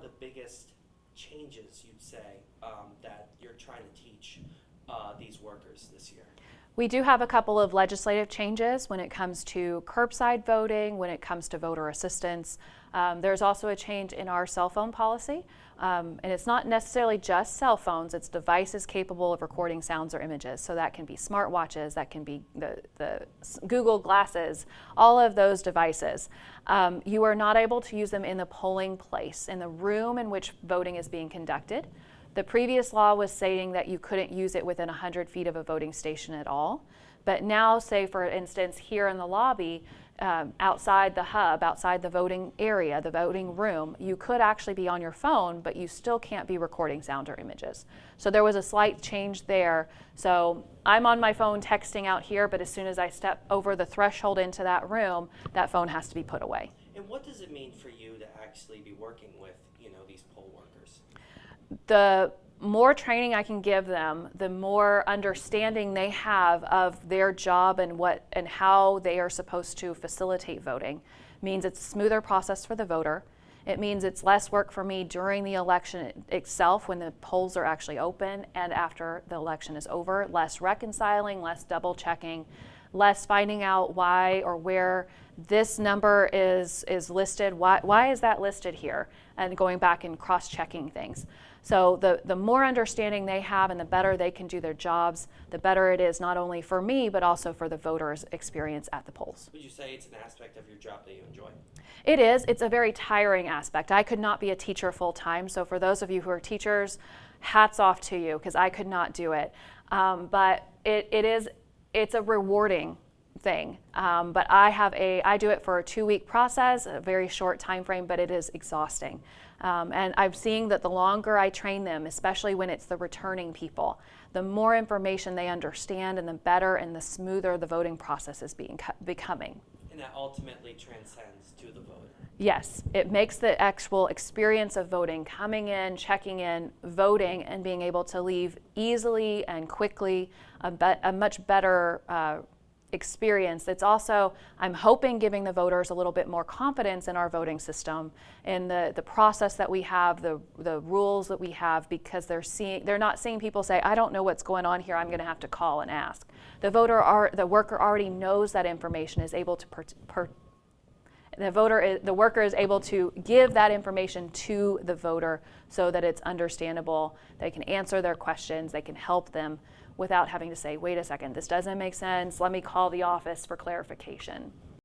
are the biggest changes you'd say that you're trying to teach these workers this year? We do have a couple of legislative changes when it comes to curbside voting, when it comes to voter assistance. There's also a change in our cell phone policy. And it's not necessarily just cell phones, it's devices capable of recording sounds or images. So that can be smartwatches, that can be the Google Glasses, all of those devices. You are not able to use them in the polling place, in the room in which voting is being conducted. The previous law was saying that you couldn't use it within 100 feet of a voting station at all. But now, say for instance, here in the lobby, outside the hub, outside the voting area, the voting room, you could actually be on your phone, but you still can't be recording sound or images. So there was a slight change there. So I'm on my phone texting out here, but as soon as I step over the threshold into that room, that phone has to be put away. And what does it mean for you to actually be working with, these poll workers? The more training I can give them, the more understanding they have of their job and how they are supposed to facilitate voting. Means it's a smoother process for the voter. It means it's less work for me during the election itself when the polls are actually open and after the election is over. Less reconciling, less double checking, less finding out why or where this number is listed. Why is that listed here? And going back and cross-checking things. So the more understanding they have and the better they can do their jobs, the better it is not only for me, but also for the voters' experience at the polls. Would you say it's an aspect of your job that you enjoy? It is. It's a very tiring aspect. I could not be a teacher full-time. So for those of you who are teachers, hats off to you, because I could not do it. But it's a rewarding thing. But I do it for a 2-week process, a very short time frame, but it is exhausting. And I'm seeing that the longer I train them, especially when it's the returning people, the more information they understand and the better and the smoother the voting process is becoming. And that ultimately transcends to the voter. Yes, it makes the actual experience of voting, coming in, checking in, voting, and being able to leave easily and quickly a much better experience. It's also, I'm hoping, giving the voters a little bit more confidence in our voting system, in the process that we have, the rules that we have, because they're not seeing people say, I don't know what's going on here, I'm going to have to call and ask. The worker already knows that information, is able to the worker is able to give that information to the voter so that it's understandable. They can answer their questions, they can help them without having to say, wait a second, this doesn't make sense, let me call the office for clarification.